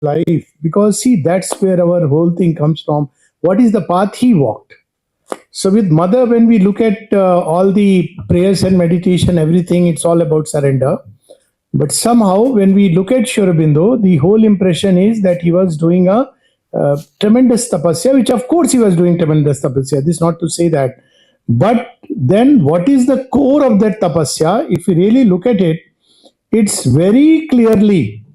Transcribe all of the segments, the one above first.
life, because see, that's where our whole thing comes from. What is the path he walked? So with mother, when we look at all the prayers and meditation, everything, it's all about surrender. But somehow, when we look at Sri Aurobindo, the whole impression is that he was doing a tremendous tapasya, which of course he was doing tremendous tapasya. This is not to say that. But then what is the core of that tapasya? If we really look at it, it's very clearly,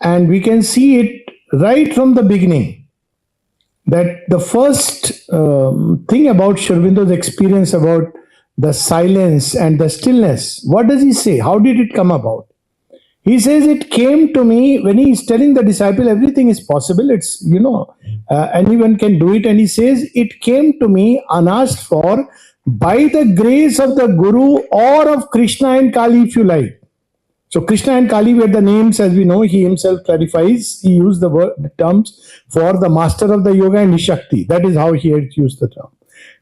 and we can see it right from the beginning, that the first thing about Sri Aurobindo's experience about the silence and the stillness, what does he say? How did it come about? He says, it came to me when he is telling the disciple everything is possible. It's, anyone can do it. And he says, it came to me unasked for by the grace of the Guru or of Krishna and Kali, if you like. So Krishna and Kali were the names, as we know. He himself clarifies. He used the terms for the master of the yoga and Shakti. That is how he had used the term.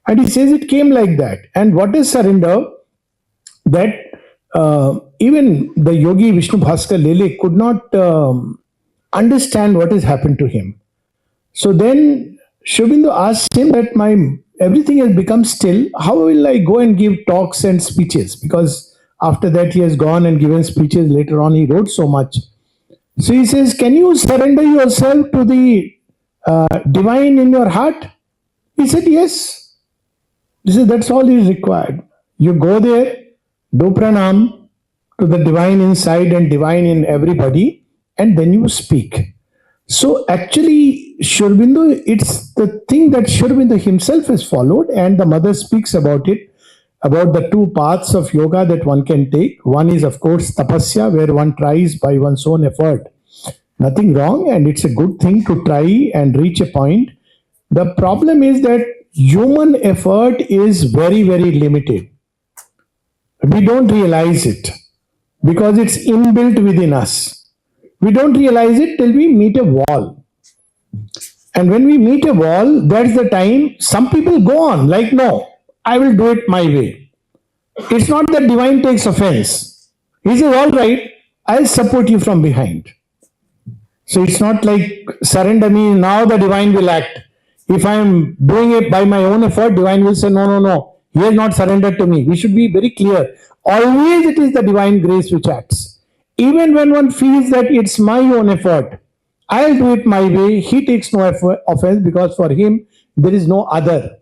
And he says it came like that. And what is surrender? That even the yogi Vishnu Bhaskar Lele could not understand what has happened to him. So then Sri Aurobindo asked him that everything has become still. How will I go and give talks and speeches? Because after that he has gone and given speeches. Later on he wrote so much. So he says, can you surrender yourself to the divine in your heart? He said, yes. He said, that's all is required. You go there, do pranam to the divine inside and divine in everybody, and then you speak. So actually, Sri Aurobindo, it's the thing that Sri Aurobindo himself has followed, and the mother speaks about it, about the two paths of yoga that one can take. One is, of course, tapasya, where one tries by one's own effort. Nothing wrong, and it's a good thing to try and reach a point. The problem is that human effort is very, very limited. We don't realize it because it's inbuilt within us. We don't realize it till we meet a wall. And when we meet a wall, that's the time some people go on like, no, I will do it my way. It's not that divine takes offense. He says, all right, I'll support you from behind. So it's not like surrender me, now the divine will act. If I am doing it by my own effort, divine will say, no. He has not surrendered to me. We should be very clear. Always it is the divine grace which acts. Even when one feels that it's my own effort, I'll do it my way, he takes no offense because for him there is no other.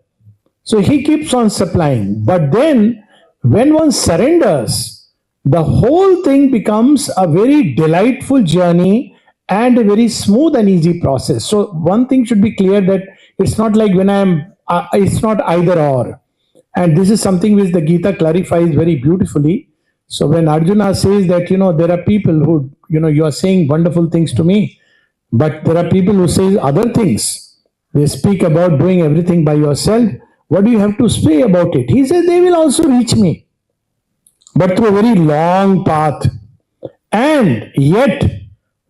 So he keeps on supplying. But then when one surrenders, the whole thing becomes a very delightful journey and a very smooth and easy process. So one thing should be clear, that it's not like when it's not either or. And this is something which the Gita clarifies very beautifully. So when Arjuna says that, there are people who, you are saying wonderful things to me, but there are people who say other things. They speak about doing everything by yourself. What do you have to say about it? He says they will also reach me, but through a very long path. And yet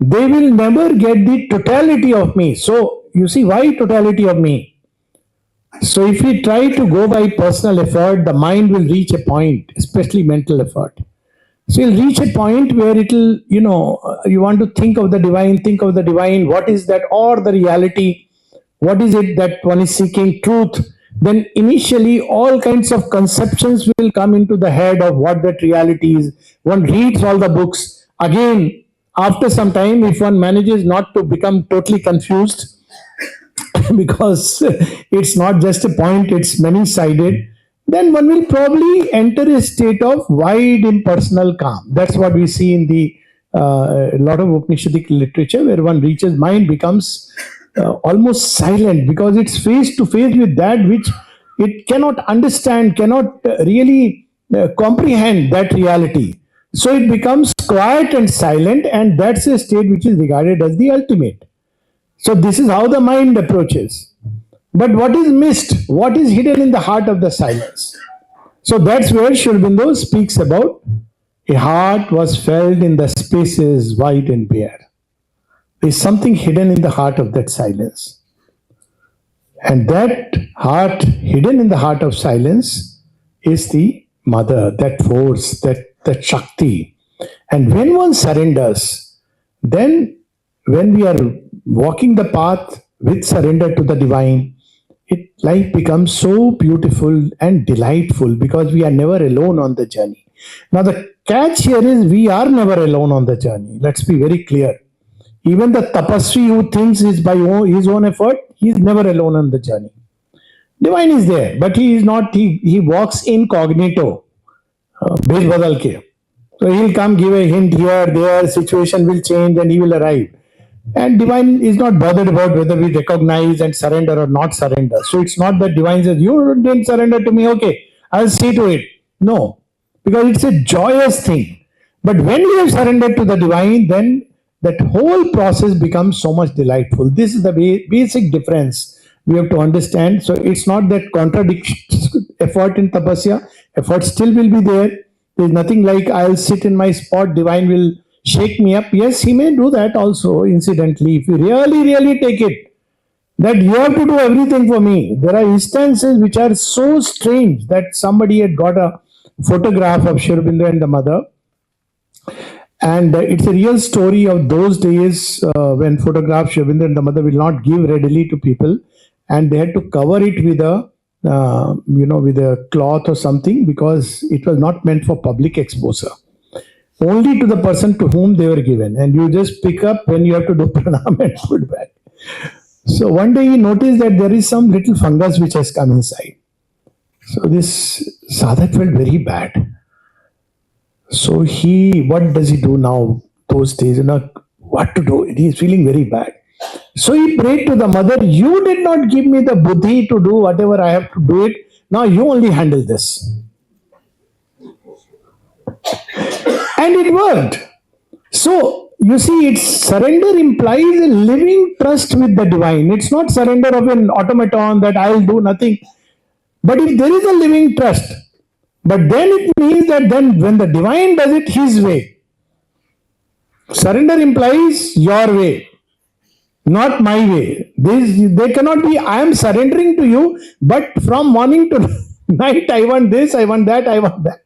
they will never get the totality of me. So you see, why totality of me? So if we try to go by personal effort, the mind will reach a point, especially mental effort. So you'll reach a point where it'll, you want to think of the divine, what is that, or the reality, what is it that one is seeking, truth. Then initially all kinds of conceptions will come into the head of what that reality is. One reads all the books. Again, after some time, if one manages not to become totally confused, because it's not just a point, it's many-sided, then one will probably enter a state of wide impersonal calm. That's what we see in the lot of Upanishadic literature, where one reaches, mind becomes almost silent, because it's face to face with that which it cannot understand, cannot really comprehend that reality. So it becomes quiet and silent, and that's a state which is regarded as the ultimate. So this is how the mind approaches. But what is missed? What is hidden in the heart of the silence? So that's where Sri Aurobindo speaks about a heart was felt in the spaces wide and bare. There is something hidden in the heart of that silence. And that heart, hidden in the heart of silence, is the mother, that force, that Shakti. And when one surrenders, then when we are walking the path with surrender to the divine, life becomes so beautiful and delightful because we are never alone on the journey. Now, the catch here is we are never alone on the journey. Let's be very clear. Even the tapasvi who thinks is by his own effort, he is never alone on the journey. Divine is there, but he is not, he walks incognito. Bhej badal ke. So he'll come, give a hint here, there, situation will change and he will arrive. And divine is not bothered about whether we recognize and surrender or not surrender. So it's not that divine says, you didn't surrender to me, okay, I'll see to it. No, because it's a joyous thing. But when we have surrendered to the divine, then that whole process becomes so much delightful. This is the basic difference we have to understand. So it's not that contradicts effort in tapasya. Effort still will be there. There's nothing like I'll sit in my spot, divine will shake me up. Yes, he may do that also, incidentally. If you really, really take it, that you have to do everything for me. There are instances which are so strange that somebody had got a photograph of Sri Aurobindo and the mother. And it's a real story of those days when photographs Sri Aurobindo and the mother will not give readily to people. And they had to cover it with a with a cloth or something because it was not meant for public exposure. Only to the person to whom they were given. And you just pick up when you have to do pranam and put back. So one day he noticed that there is some little fungus which has come inside. So this sadhak felt very bad. So what does he do now? Those days, what to do? He is feeling very bad. So he prayed to the mother, you did not give me the buddhi to do whatever I have to do it. Now you only handle this. And it worked. So you see, surrender implies a living trust with the divine. It's not surrender of an automaton that I'll do nothing. But if there is a living trust, but then it means that then when the divine does it his way, surrender implies your way, not my way. They cannot be, I am surrendering to you, but from morning to night, I want this, I want that, I want that.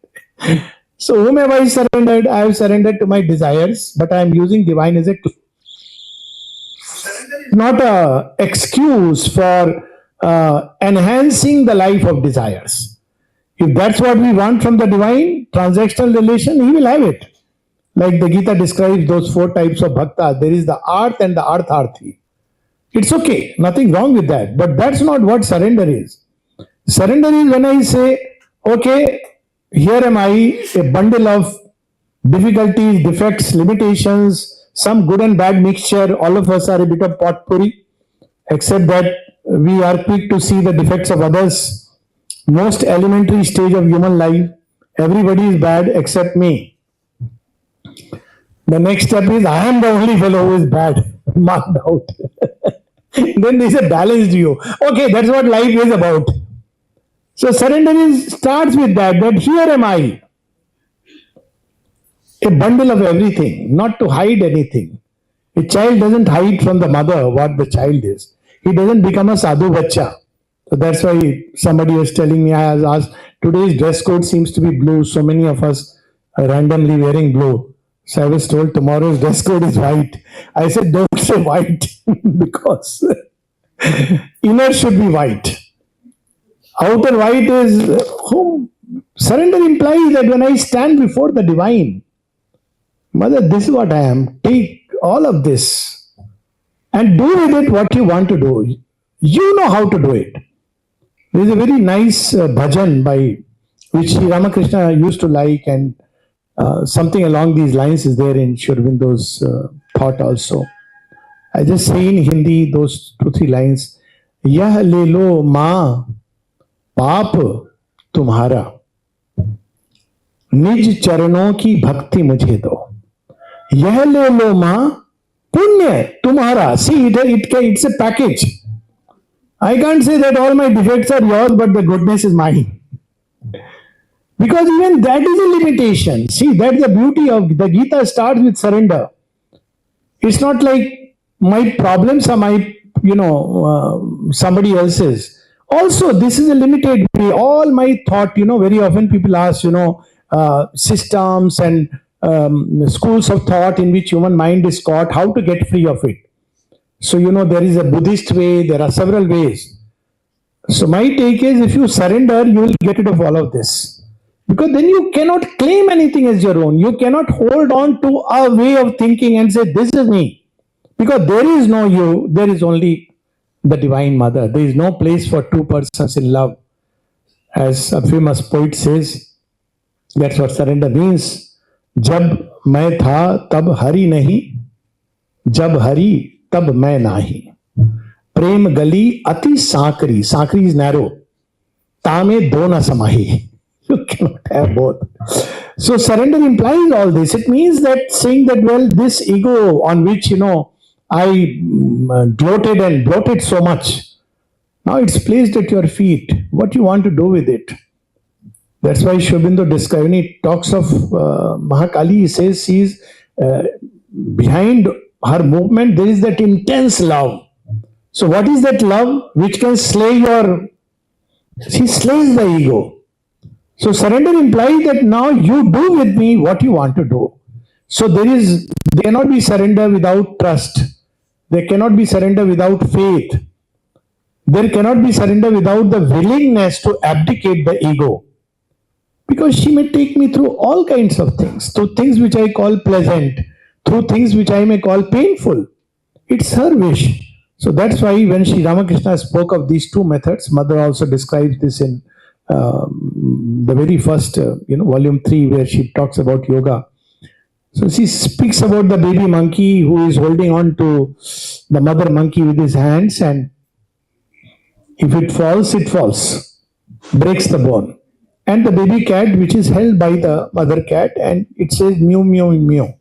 So whom have I surrendered? I have surrendered to my desires, but I am using divine as a tool. Surrender is not an excuse for enhancing the life of desires. If that's what we want from the divine, transactional relation, he will have it. Like the Gita describes those 4 types of bhakta. There is the arth and the artharthi. It's okay, nothing wrong with that. But that's not what surrender is. Surrender is when I say, okay, here am I, a bundle of difficulties, defects, limitations, some good and bad mixture. All of us are a bit of potpourri, except that we are quick to see the defects of others. Most elementary stage of human life, everybody is bad except me. The next step is, I am the only fellow who is bad, marked out. Then there is a balanced view. Okay, that's what life is about. So surrender starts with that here am I, a bundle of everything, not to hide anything. A child doesn't hide from the mother what the child is. He doesn't become a sadhu bacha. So that's why somebody was telling me, I was asked, today's dress code seems to be blue. So many of us are randomly wearing blue. So I was told tomorrow's dress code is white. I said, don't say white because inner should be white. Outer white is whom surrender implies that when I stand before the divine, Mother, this is what I am. Take all of this and do with it what you want to do. You know how to do it. There is a very nice bhajan by which Sri Ramakrishna used to like, and something along these lines is there in Sri Aurobindo's thought also. I just say in Hindi those 2-3 lines. Yah le lo ma पाप तुम्हारा, निज चरणों की भक्ति मुझे दो. यह ले लो मां, पुण्य तुम्हारा. See, it's a package. I can't say that all my defects are yours, but the goodness is mine. Because even that is a limitation. See, that's the beauty of the Gita starts with surrender. It's not like my problems are my, somebody else's. Also, this is a limited way. All my thought, very often people ask, systems and schools of thought in which human mind is caught, how to get free of it. So, there is a Buddhist way, there are several ways. So, my take is if you surrender, you will get rid of all of this. Because then you cannot claim anything as your own. You cannot hold on to a way of thinking and say, this is me. Because there is no you, there is only the Divine Mother. There is no place for two persons in love. As a famous poet says, that's what surrender means. जब मैं था तब हरि नहीं, जब हरि तब मैं नाही. प्रेम गली अति सांकरी, सांकरी is narrow. तामे दो न समाही. You cannot have both. So surrender implies all this. It means that saying that, well, this ego on which, I gloated and bloated so much, now it's placed at your feet. What you want to do with it? That's why Sri Aurobindo describes, when he talks of Mahakali, he says she is behind her movement, there is that intense love. So what is that love which can slay she slays the ego. So surrender implies that now you do with me what you want to do. So there cannot be surrender without trust. There cannot be surrender without faith. There cannot be surrender without the willingness to abdicate the ego. Because she may take me through all kinds of things, through things which I call pleasant, through things which I may call painful. It's her wish. So that's why when Sri Ramakrishna spoke of these two methods, Mother also describes this in the very first, volume 3, where she talks about yoga. So she speaks about the baby monkey who is holding on to the mother monkey with his hands, and if it falls, breaks the bone. And the baby cat, which is held by the mother cat, and it says mew, mew, mew.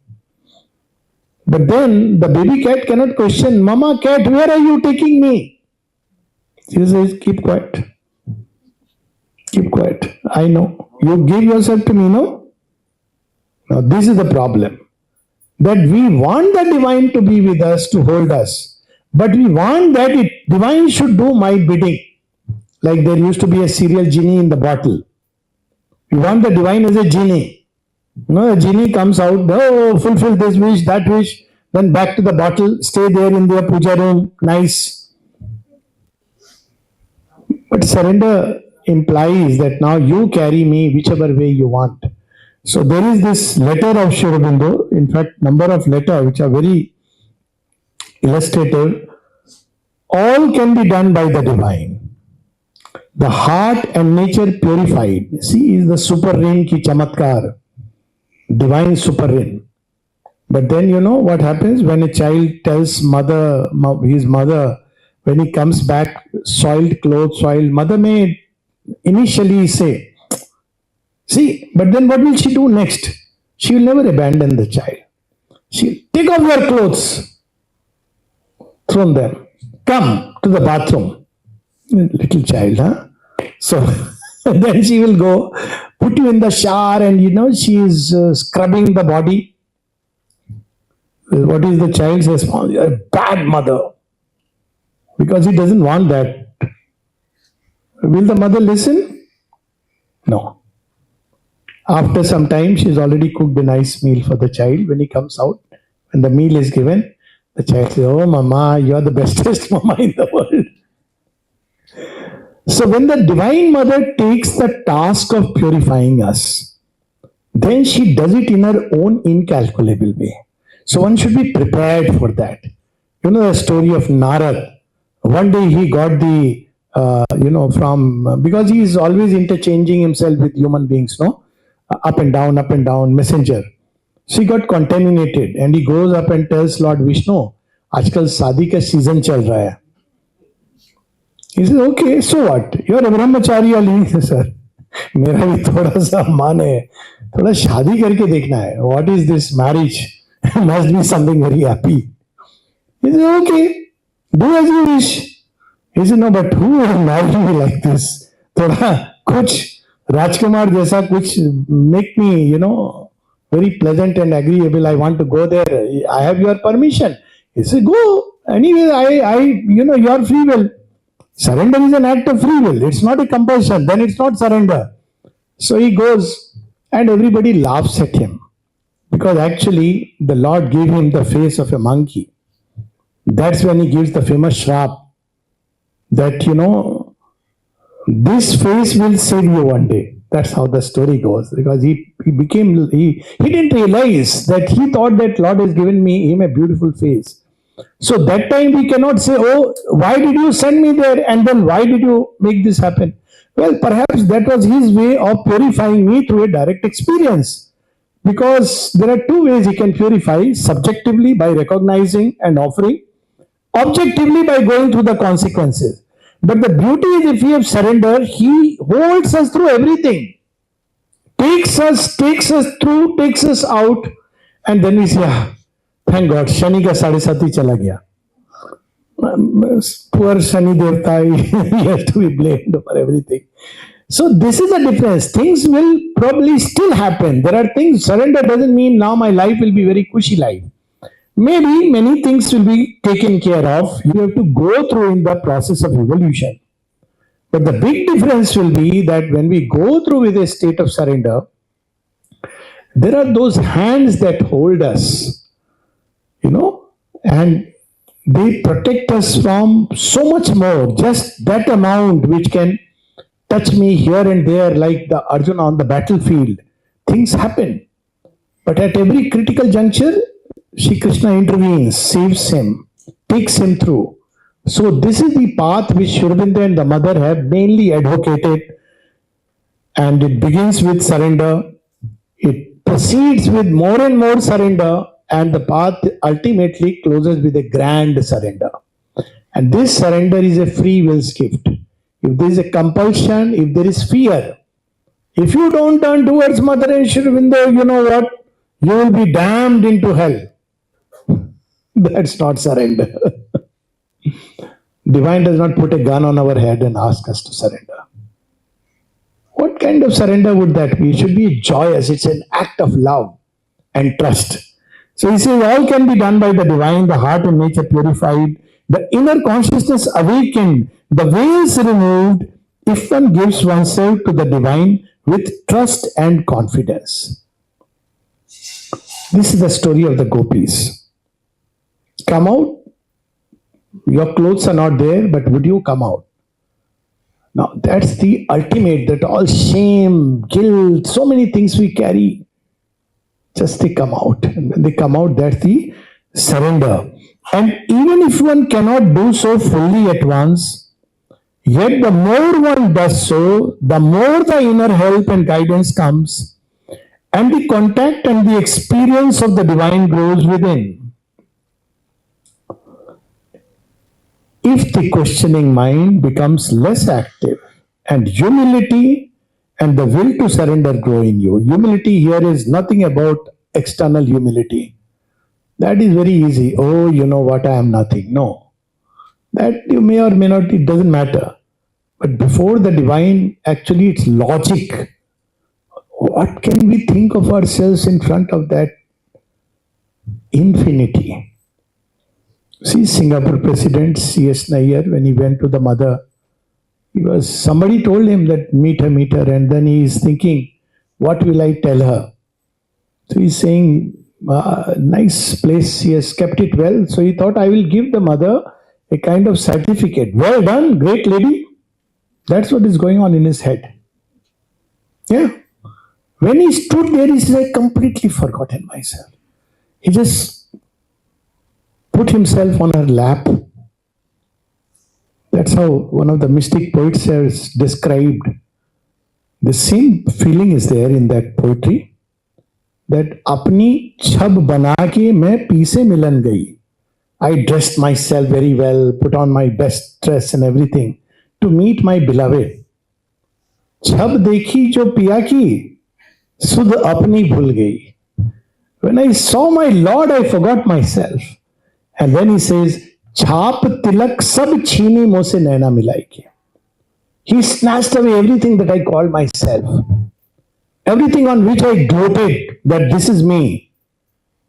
But then the baby cat cannot question, Mama cat, where are you taking me? She says, keep quiet. Keep quiet. I know. You give yourself to me, no? Now this is the problem. That we want the divine to be with us, to hold us. But we want that divine should do my bidding. Like there used to be a cereal genie in the bottle. We want the divine as a genie. The genie comes out, fulfill this wish, that wish, then back to the bottle, stay there in their puja room, nice. But surrender implies that now you carry me whichever way you want. So there is this letter of Sri Aurobindo, in fact, number of letters which are very illustrative. All can be done by the divine. The heart and nature purified. See, is the super rain ki chamatkar. Divine super rain. But then what happens when a child tells his mother, when he comes back, soiled clothes, soiled, mother may initially say, see, but then what will she do next? She will never abandon the child. She'll take off your clothes, throw them, come to the bathroom. Little child, huh? So then she will go, put you in the shower, and she is scrubbing the body. What is the child's response? You're a bad mother. Because he doesn't want that. Will the mother listen? No. After some time, she's already cooked a nice meal for the child. When he comes out, when the meal is given, the child says, oh, Mama, you're the bestest mama in the world. So when the Divine Mother takes the task of purifying us, then she does it in her own incalculable way. So one should be prepared for that. The story of Narad. One day he got because he is always interchanging himself with human beings, no? Up and down, messenger. So he got contaminated and he goes up and tells Lord Vishnu, आजकल शादी का season चल रहा है. He says, okay, so what? You're a brahmachari or leaving, sir. मेरा भी थोड़ा सा मन है, थोड़ा शादी करके देखना है. What is this marriage? Must be something very happy. He says, okay, do as you wish. He said, no, but who will marry me like this? थोड़ा कुछ राजकुमार जैसा कुछ make me, very pleasant and agreeable. I want to go there. I have your permission. He said, go. Anyway, your free will. Surrender is an act of free will. It's not a compulsion. Then it's not surrender. So he goes and everybody laughs at him. Because actually the Lord gave him the face of a monkey. That's when he gives the famous shrap that, this face will save you one day. That's how the story goes. Because he didn't realize that he thought that Lord has given him a beautiful face. So that time we cannot say, oh, why did you send me there? And then why did you make this happen? Well, perhaps that was his way of purifying me through a direct experience. Because there are two ways he can purify: subjectively by recognizing and offering, objectively by going through the consequences. But the beauty is, if we have surrendered, he holds us through everything, takes us through, takes us out, and then we say, ah, thank God, Shani ka साढ़े साथ ही चला गया. Poor Shani Devta, he has to be blamed for everything. So this is the difference. Things will probably still happen. There are things, surrender doesn't mean now my life will be very cushy life. Maybe many things will be taken care of. You have to go through in the process of evolution. But the big difference will be that when we go through with a state of surrender, there are those hands that hold us, and they protect us from so much more. Just that amount which can touch me here and there, like the Arjuna on the battlefield. Things happen. But at every critical juncture, Shri Krishna intervenes, saves him, takes him through. So this is the path which Sri Aurobindo and the mother have mainly advocated, and it begins with surrender. It proceeds with more and more surrender, and the path ultimately closes with a grand surrender. And this surrender is a free will's gift. If there is a compulsion, if there is fear, if you don't turn towards Mother and Sri Aurobindo, you know what? You will be damned into hell. That's not surrender. Divine does not put a gun on our head and ask us to surrender. What kind of surrender would that be? It should be joyous. It's an act of love and trust. So he says, all can be done by the divine, the heart and nature purified, the inner consciousness awakened, the veils removed, if one gives oneself to the divine with trust and confidence. This is the story of the gopis. Come out. Your clothes are not there, but would you come out? Now, that's the ultimate, that all shame, guilt, so many things we carry, just they come out. And when they come out, that's the surrender. And even if one cannot do so fully at once, yet the more one does so, the more the inner help and guidance comes, and the contact and the experience of the divine grows within. If the questioning mind becomes less active, and humility and the will to surrender grow in you. Humility here is nothing about external humility. That is very easy. Oh, you know what, I am nothing. No. That you may or may not, it doesn't matter. But before the divine, actually it's logic. What can we think of ourselves in front of that infinity? See, Singapore President C.S. Nair, when he went to the mother, somebody told him that meet her, and then he is thinking, what will I tell her? So he's saying, nice place, he has kept it well. So he thought, I will give the mother a kind of certificate. Well done, great lady. That's what is going on in his head. Yeah. When he stood there, he said, I completely forgotten myself. He just put himself on her lap. That's how one of the mystic poets has described. The same feeling is there in that poetry, that apni chhab bana ke main peese milan gayi. I dressed myself very well, put on my best dress and everything to meet my beloved. Chhab dekhi jo piya ki, sudh apni bhul gayi. When I saw my Lord, I forgot myself. And then he says, Chhap tilak sab chhini moh se naina milai ke. He snatched away everything that I called myself. Everything on which I gloated that this is me.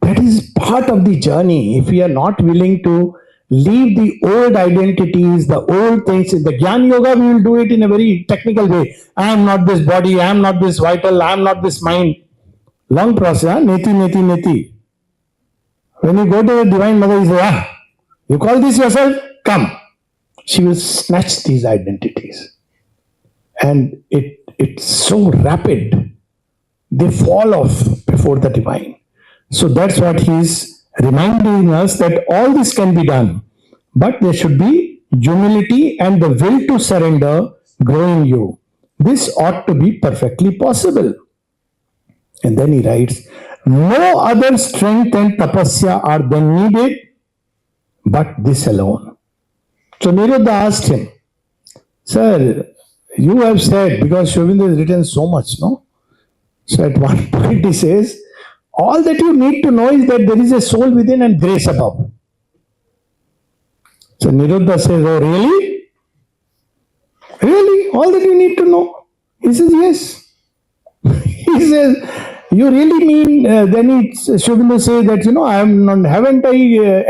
That is part of the journey. If we are not willing to leave the old identities, the old things, in the Jnana Yoga, we will do it in a very technical way. I am not this body, I am not this vital, I am not this mind. Long process, neti, neti, neti. When you go to the Divine Mother, you say, You call this yourself? Come. She will snatch these identities. And it's so rapid. They fall off before the divine. So that's what he's reminding us, that all this can be done, but there should be humility and the will to surrender grow in you. This ought to be perfectly possible. And then he writes, no other strength and tapasya are then needed but this alone. So Niruddha asked him, sir, you have said, because Sri Aurobindo has written so much, no? So at one point he says, all that you need to know is that there is a soul within and grace above. So Niruddha says, oh really? Really? All that you need to know? He says, yes. He says, you really mean, then Sri Aurobindo says that, haven't I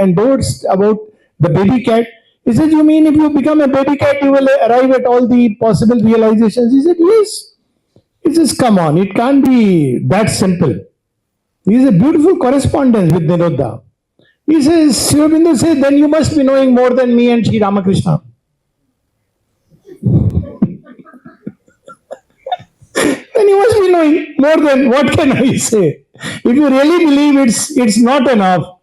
endorsed about the baby cat? He said, you mean if you become a baby cat, you will arrive at all the possible realizations? He said, yes. He says, come on, it can't be that simple. He is a beautiful correspondence with Niruddha. He says, Sri Aurobindo says, then you must be knowing more than me and Sri Ramakrishna. Then you must be knowing more than, what can I say? If you really believe it's not enough.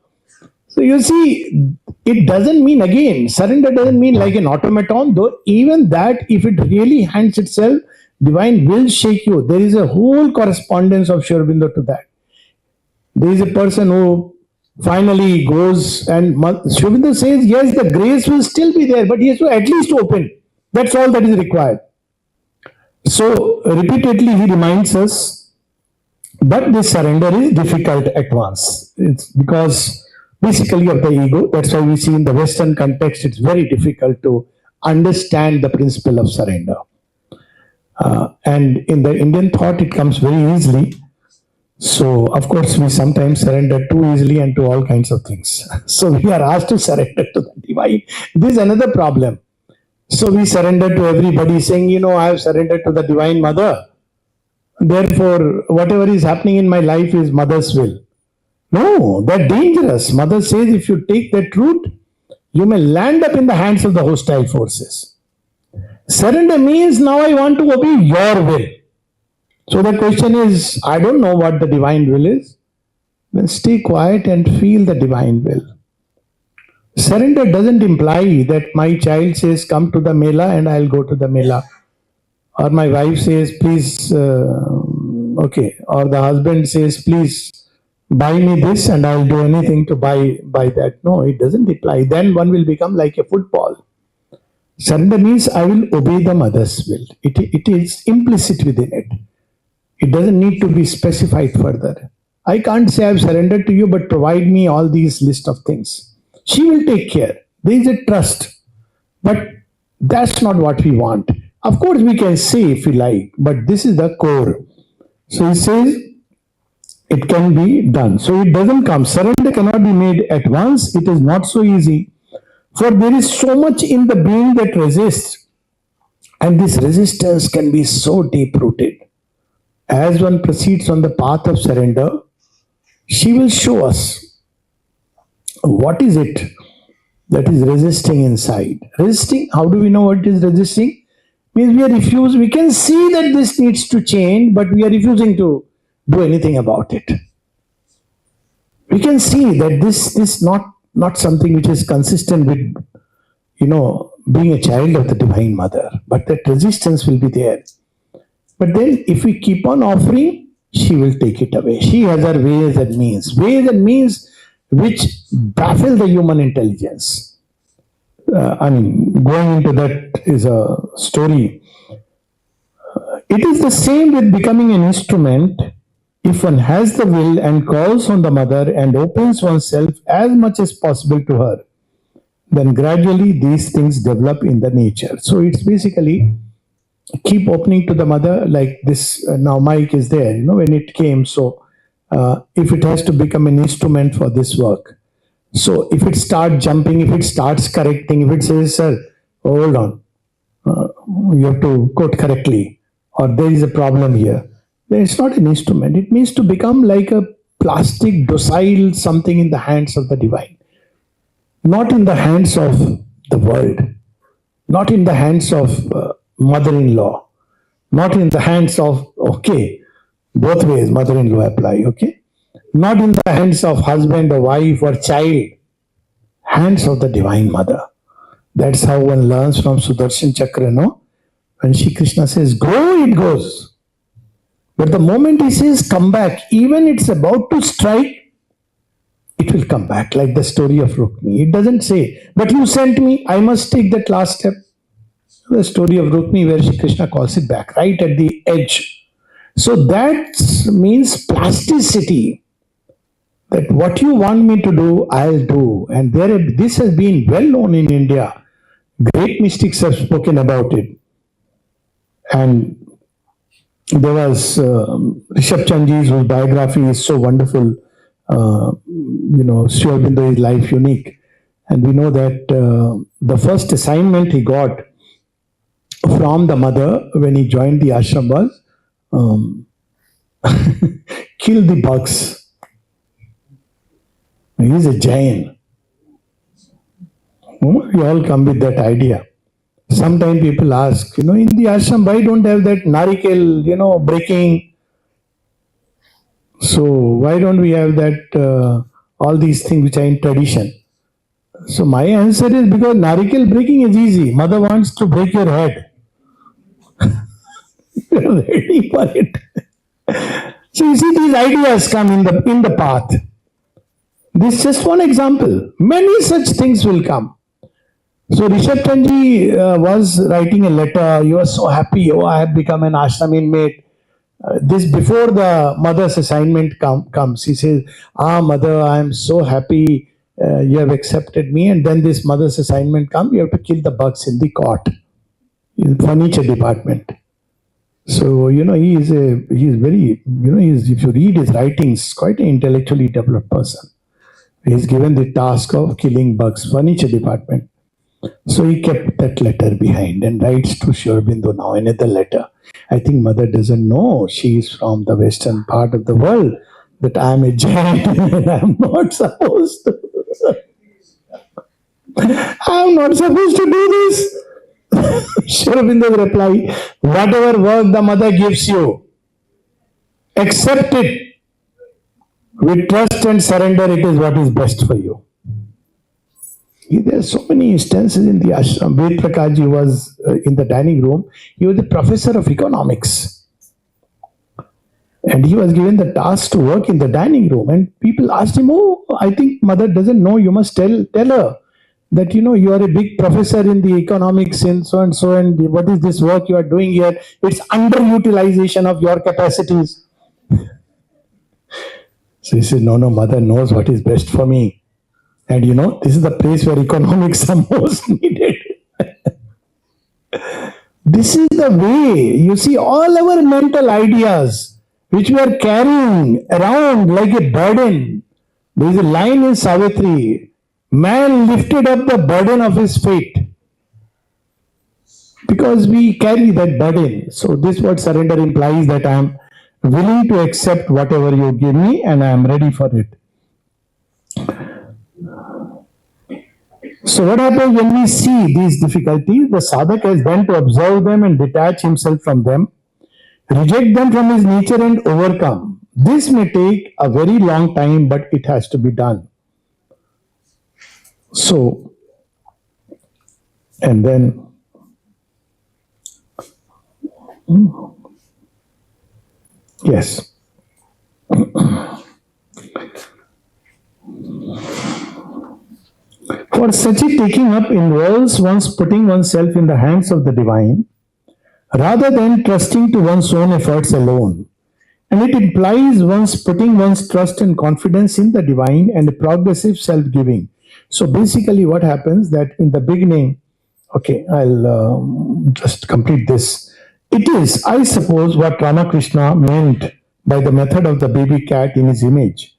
So you see, it doesn't mean, again, surrender doesn't mean like an automaton, though even that, if it really hands itself, divine will shake you. There is a whole correspondence of Sri Aurobindo to that. There is a person who finally goes and Sri Aurobindo says, yes, the grace will still be there, but he has to at least open. That's all that is required. So repeatedly he reminds us, but this surrender is difficult at once. It's because basically of the ego. That's why we see in the Western context, it's very difficult to understand the principle of surrender. And in the Indian thought, it comes very easily. So, of course, we sometimes surrender too easily and to all kinds of things. So, we are asked to surrender to the divine. This is another problem. So, we surrender to everybody saying, I have surrendered to the Divine Mother. Therefore, whatever is happening in my life is Mother's will. No, that's dangerous. Mother says if you take that route, you may land up in the hands of the hostile forces. Surrender means now I want to obey your will. So the question is, I don't know what the divine will is. Then stay quiet and feel the divine will. Surrender doesn't imply that my child says, come to the Mela and I'll go to the Mela. Or my wife says, please, okay. Or the husband says, please buy me this and I'll do anything to buy that. No, it doesn't imply. Then one will become like a football. Surrender means I will obey the mother's will. It is implicit within it. It doesn't need to be specified further. I can't say I've surrendered to you, but provide me all these list of things. She will take care. There is a trust. But that's not what we want. Of course, we can say if we like, but this is the core. So he says, it can be done. So it doesn't come. Surrender cannot be made at once. It is not so easy. For there is so much in the being that resists. And this resistance can be so deep-rooted. As one proceeds on the path of surrender, she will show us what is it that is resisting inside. Resisting, how do we know what is resisting? Means we are refused. We can see that this needs to change, but we are refusing to do anything about it. We can see that this is not something which is consistent with, being a child of the Divine Mother, but that resistance will be there. But then if we keep on offering, she will take it away. She has her ways and means which baffle the human intelligence. Going into that is a story. It is the same with becoming an instrument. If one has the will and calls on the mother and opens oneself as much as possible to her, then gradually these things develop in the nature. So it's basically keep opening to the mother like this. Now Mike is there, when it came. So if it has to become an instrument for this work. So if it starts jumping, if it starts correcting, if it says, sir, hold on, you have to quote correctly, or there is a problem here, then it's not an instrument. It means to become like a plastic, docile something in the hands of the divine. not in the hands of the world, not in the hands of mother-in-law, not in the hands of, okay, both ways mother-in-law apply, okay, not in the hands of husband or wife or child, hands of the divine mother. That's how one learns from Sudarshan Chakra, no? When Shri Krishna says go, it goes. But the moment he says come back, even it's about to strike, it will come back, like the story of Rukmi. It doesn't say, but you sent me, I must take that last step. The story of Rukmi, where Shri Krishna calls it back, right at the edge. So that means plasticity. That what you want me to do, I'll do. And this has been well known in India. Great mystics have spoken about it. And there was Rishabh Chandji's, whose biography is so wonderful. Sri Aurobindo is life unique. And we know that the first assignment he got from the mother when he joined the ashram was kill the bugs. He is a Jain. We all come with that idea. Sometimes people ask, in the ashram, why don't have that narikel, breaking? So why don't we have that, all these things which are in tradition? So my answer is because narikel breaking is easy. Mother wants to break your head. You're ready for it. So you see, these ideas come in the path. This is just one example. Many such things will come. So Rishabh Chandji was writing a letter. He was so happy. Oh, I have become an ashram inmate. This before the mother's assignment comes. He says, mother, I am so happy you have accepted me. And then this mother's assignment comes. You have to kill the bugs in the court, in furniture department. So, he is very, if you read his writings, quite an intellectually developed person. He is given the task of killing bugs, furniture department. So he kept that letter behind and writes to Sri Aurobindo now another letter. I think mother doesn't know she is from the western part of the world, that I am a Jain and I am not supposed to. I am not supposed to do this. Sri Aurobindo's reply, whatever work the mother gives you, accept it. With trust and surrender, it is what is best for you. There are so many instances in the ashram. Ved Prakashji was in the dining room. He was a professor of economics. And he was given the task to work in the dining room. And people asked him, oh, I think mother doesn't know. You must tell her that, you are a big professor in the economics and so and so. And what is this work you are doing here? It's underutilization of your capacities. So he said, no, mother knows what is best for me. And this is the place where economics are most needed. This is the way, you see, all our mental ideas, which we are carrying around like a burden. There is a line in Savitri, man lifted up the burden of his fate. Because we carry that burden. So this word surrender implies that I am willing to accept whatever you give me and I am ready for it. So what happens when we see these difficulties? The sadhak has then to observe them and detach himself from them, reject them from his nature and overcome. This may take a very long time, but it has to be done. So, and then, yes. For such a taking up involves one's putting oneself in the hands of the divine rather than trusting to one's own efforts alone. And it implies one's putting one's trust and confidence in the divine and progressive self-giving. So basically what happens that in the beginning, okay, I'll just complete this. It is, I suppose, what Ramakrishna meant by the method of the baby cat in his image.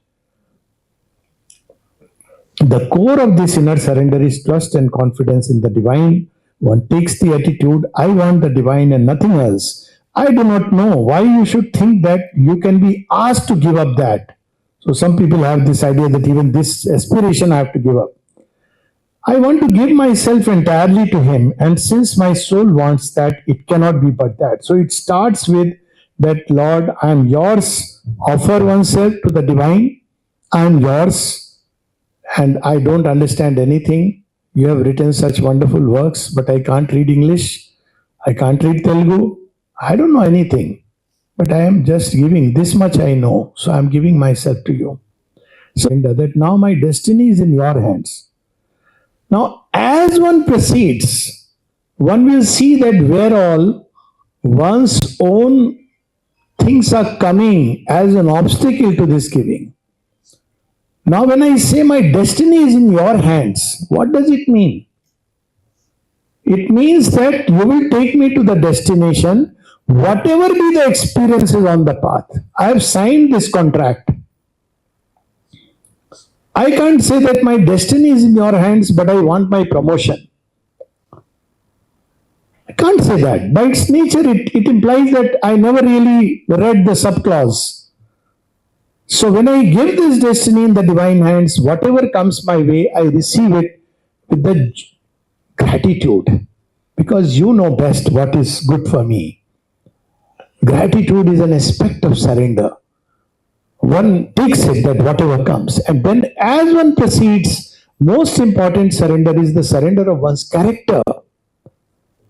The core of this inner surrender is trust and confidence in the divine. One takes the attitude, I want the divine and nothing else. I do not know why you should think that you can be asked to give up that. So some people have this idea that even this aspiration I have to give up. I want to give myself entirely to Him, and since my soul wants that, it cannot be but that. So it starts with that, Lord, I am yours. Offer oneself to the divine. I am yours, and I don't understand anything. You have written such wonderful works, but I can't read English. I can't read Telugu. I don't know anything, but I am just giving this much I know. So I am giving myself to you. So that now my destiny is in your hands. Now, as one proceeds, one will see that where all one's own things are coming as an obstacle to this giving. Now, when I say my destiny is in your hands, what does it mean? It means that you will take me to the destination, whatever be the experiences on the path. I have signed this contract. I can't say that my destiny is in your hands, but I want my promotion. I can't say that. By its nature, it implies that I never really read the subclause. So when I give this destiny in the divine hands, whatever comes my way, I receive it with the gratitude, because you know best what is good for me. Gratitude is an aspect of surrender. One takes it that whatever comes, and then as one proceeds, most important surrender is the surrender of one's character,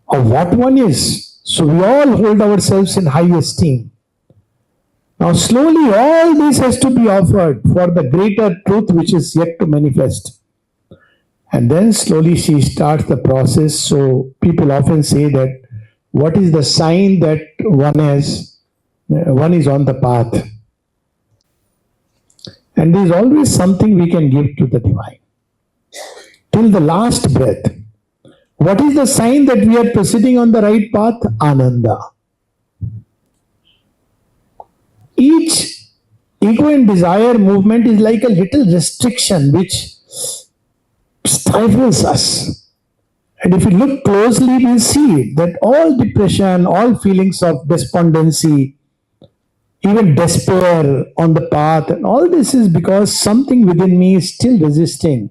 of what one is. So we all hold ourselves in high esteem. Now slowly all this has to be offered for the greater truth which is yet to manifest. And then slowly she starts the process. So people often say that what is the sign that one is on the path? And there is always something we can give to the divine. Till the last breath. What is the sign that we are proceeding on the right path? Ananda. Each ego and desire movement is like a little restriction which stifles us. And if we look closely, we'll see that all depression, all feelings of despondency, even despair on the path, and all this is because something within me is still resisting.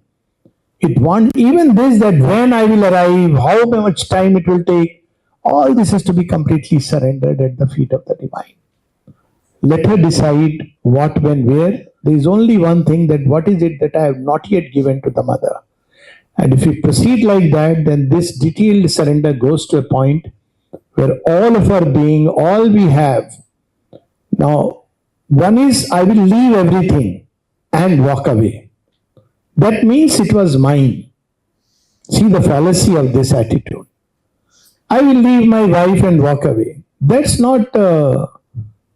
It wants even this, that when I will arrive, how much time it will take, all this has to be completely surrendered at the feet of the divine. Let her decide what, when, where. There is only one thing, that what is it that I have not yet given to the mother. And if we proceed like that, then this detailed surrender goes to a point where all of our being, all we have. Now, one is, I will leave everything and walk away. That means it was mine. See the fallacy of this attitude. I will leave my wife and walk away. That's not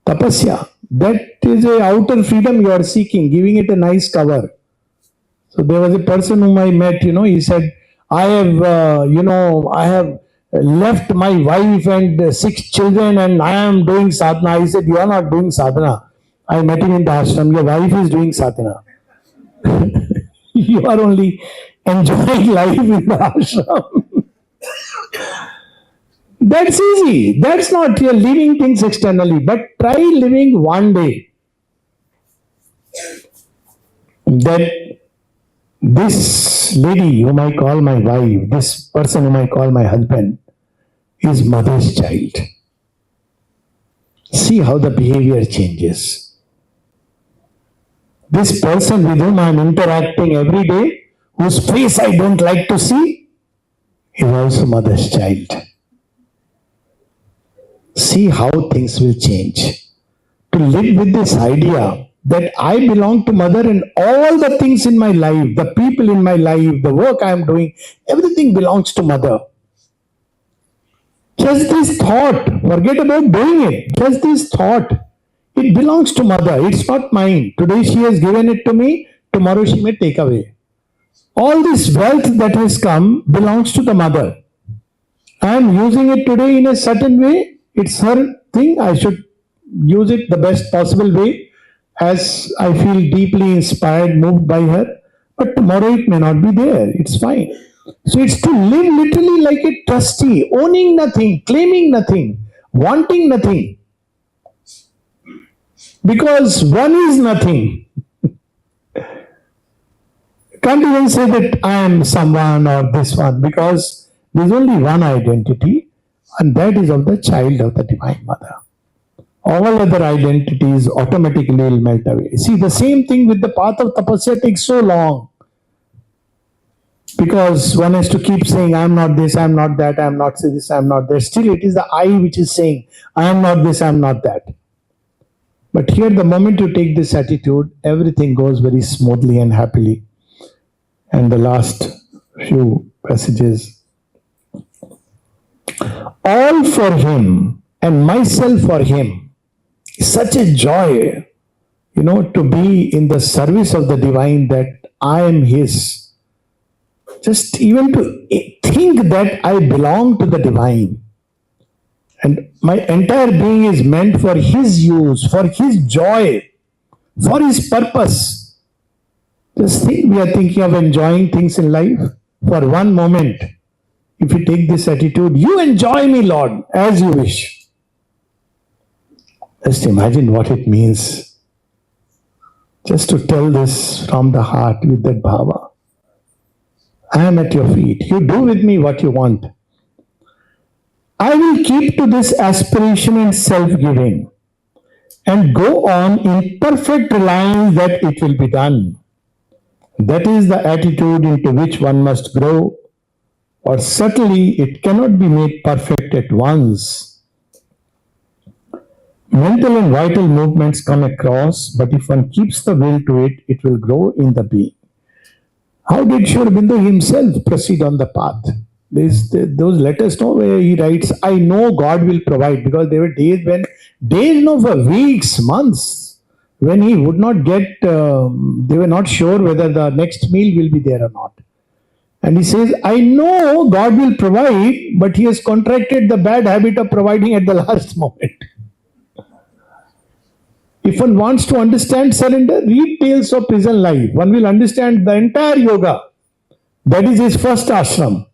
tapasya. That is a outer freedom you are seeking, giving it a nice cover. So there was a person whom I met, he said, I have left my wife and 6 children and I am doing sadhana. I said, you are not doing sadhana. I met him in the ashram. Your wife is doing sadhana. You are only enjoying life in the ashram. That's easy. That's not you're leaving things externally. But try living one day that this lady whom I call my wife, this person whom I call my husband, is mother's child. See how the behavior changes. This person with whom I am interacting every day, whose face I don't like to see, is also mother's child. See how things will change. To live with this idea that I belong to mother and all the things in my life, the people in my life, the work I am doing, everything belongs to mother. Just this thought, forget about doing it, just this thought, it belongs to mother, it's not mine. Today she has given it to me, tomorrow she may take away. All this wealth that has come belongs to the mother. I am using it today in a certain way, it's her thing, I should use it the best possible way as I feel deeply inspired, moved by her. But tomorrow it may not be there, it's fine. So it's to live literally like a trustee, owning nothing, claiming nothing, wanting nothing. Because one is nothing. Can't even say that I am someone or this one, because there's only one identity, and that is of the child of the Divine Mother. All other identities automatically will melt away. See, the same thing with the path of tapasya takes so long, because one has to keep saying, I am not this, I am not that, I am not this, I am not that. Still, it is the I which is saying, I am not this, I am not that. But here, the moment you take this attitude, everything goes very smoothly and happily. And the last few passages. All for him and myself for him. It's such a joy, to be in the service of the divine, that I am his. Just even to think that I belong to the divine. And my entire being is meant for his use, for his joy, for his purpose. Just think, we are thinking of enjoying things in life for one moment. If you take this attitude, you enjoy me, Lord, as you wish. Just imagine what it means. Just to tell this from the heart with that bhava. I am at your feet. You do with me what you want. I will keep to this aspiration in self-giving and go on in perfect reliance that it will be done. That is the attitude into which one must grow, or certainly it cannot be made perfect at once. Mental and vital movements come across, but if one keeps the will to it, it will grow in the being. How did Sri Aurobindo himself proceed on the path? Those letters, where he writes, I know God will provide, because there were days, for weeks, months, when he would not get, they were not sure whether the next meal will be there or not. And he says, I know God will provide, but he has contracted the bad habit of providing at the last moment. If one wants to understand surrender, read Tales of Prison Life. One will understand the entire yoga. That is his first ashram,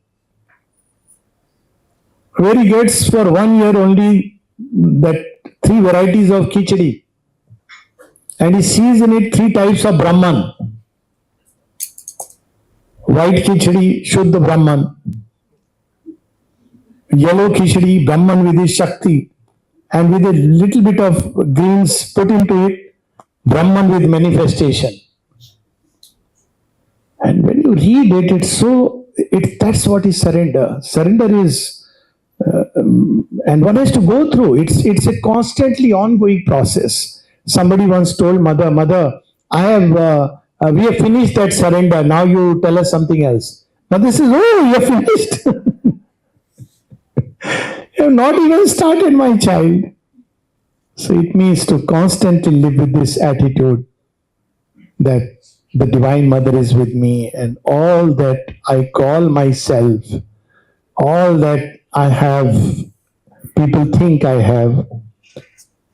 where he gets for 1 year only that 3 varieties of khichdi. And he sees in it 3 types of Brahman. White khichdi, Shuddha Brahman. Yellow khichdi, Brahman with his Shakti. And with a little bit of greens put into it, Brahman with manifestation. And when you read it, that's what is surrender. Surrender is, and one has to go through. It's a constantly ongoing process. Somebody once told Mother, we have finished that surrender. Now you tell us something else. Mother says, oh, you have finished. You have not even started, my child. So it means to constantly live with this attitude that the Divine Mother is with me, and all that I call myself, all that I have, people think I have,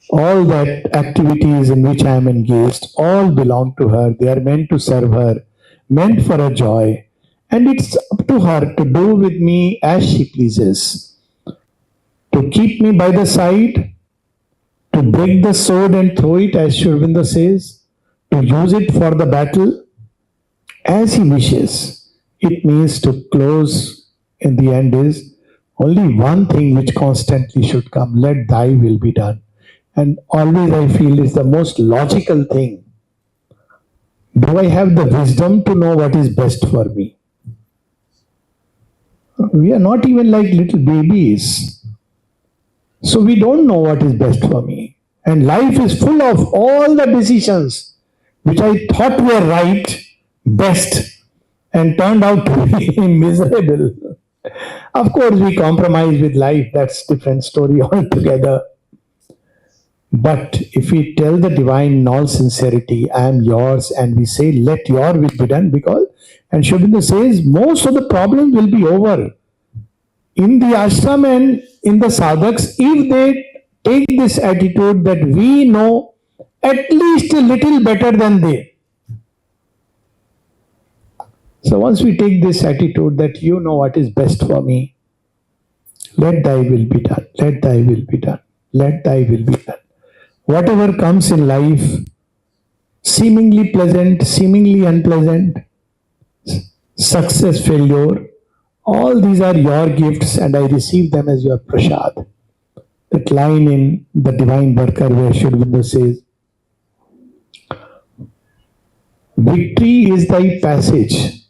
all that activities in which I am engaged, all belong to her. They are meant to serve her, meant for her joy. And it's up to her to do with me as she pleases. To keep me by the side, to break the sword and throw it, as Sri Aurobindo says, to use it for the battle, as he wishes. It means to close, in the end, is only one thing which constantly should come: let thy will be done. And always I feel is the most logical thing. Do I have the wisdom to know what is best for me? We are not even like little babies. So we don't know what is best for me. And life is full of all the decisions which I thought were right, best, and turned out to be miserable. Of course, we compromise with life. That's a different story altogether. But if we tell the divine in all sincerity, I am yours, and we say, let your will be done, because, and Sri Aurobindo says, most of the problems will be over. In the ashram and in the sadhaks, if they take this attitude that we know at least a little better than they. So once we take this attitude that you know what is best for me, let thy will be done, let thy will be done, let thy will be done. Whatever comes in life, seemingly pleasant, seemingly unpleasant, success, failure, all these are your gifts and I receive them as your prasad. That line in the Divine Worker where Sri Aurobindo says, victory is thy passage,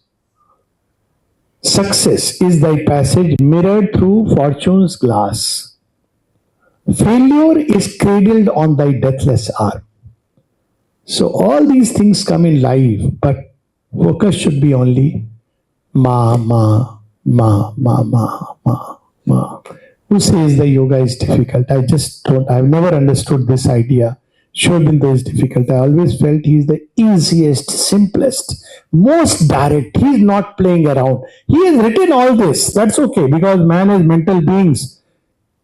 success is thy passage mirrored through fortune's glass. Failure is cradled on thy deathless arm. So all these things come in life, but focus should be only ma, ma, ma, ma, ma, ma, ma. Who says the yoga is difficult? I just don't, I've never understood this idea. Sri Aurobindo is difficult. I always felt he's the easiest, simplest, most direct. He's not playing around. He has written all this. That's okay because man is mental beings.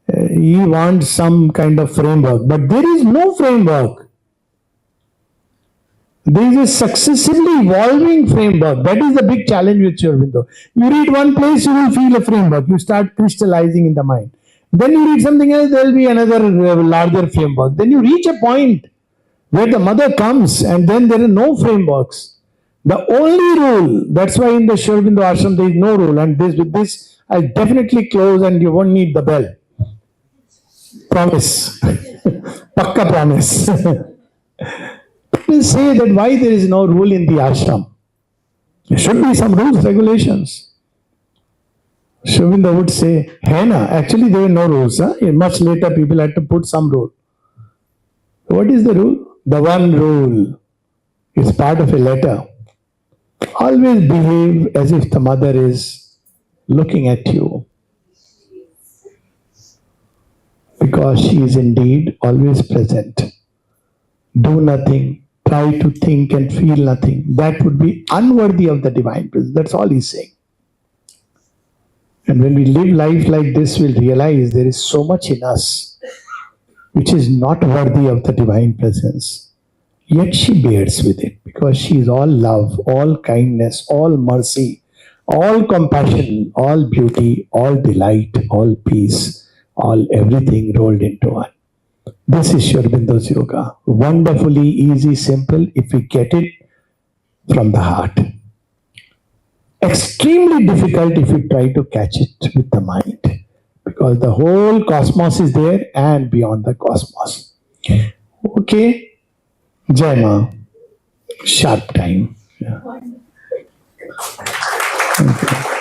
He wants some kind of framework, but there is no framework. There is a successively evolving framework. That is the big challenge with Sri Aurobindo. You read one place, you will feel a framework. You start crystallizing in the mind. Then you read something else, there will be another larger framework. Then you reach a point where the mother comes and then there are no frameworks. The only rule, that's why in the Sri Aurobindo ashram there is no rule. And with this, I'll definitely close and you won't need the bell. Promise. Pakka promise. People say that why there is no rule in the ashram. There should be some rules, regulations. Sri Aurobindo would say, Hena, actually there were no rules. Much later people had to put some rule. What is the rule? The one rule is part of a letter. Always behave as if the mother is looking at you. Because she is indeed always present. Do nothing, try to think and feel nothing. That would be unworthy of the divine presence. That's all he's saying. And when we live life like this, we'll realize there is so much in us which is not worthy of the divine presence. Yet she bears with it because she is all love, all kindness, all mercy, all compassion, all beauty, all delight, all peace, all everything rolled into one. This is Sri Aurobindo's yoga. Wonderfully easy, simple, if we get it from the heart. Extremely difficult if you try to catch it with the mind. Because the whole cosmos is there and beyond the cosmos. Okay. Jai Ma. Sharp time. Yeah. Okay.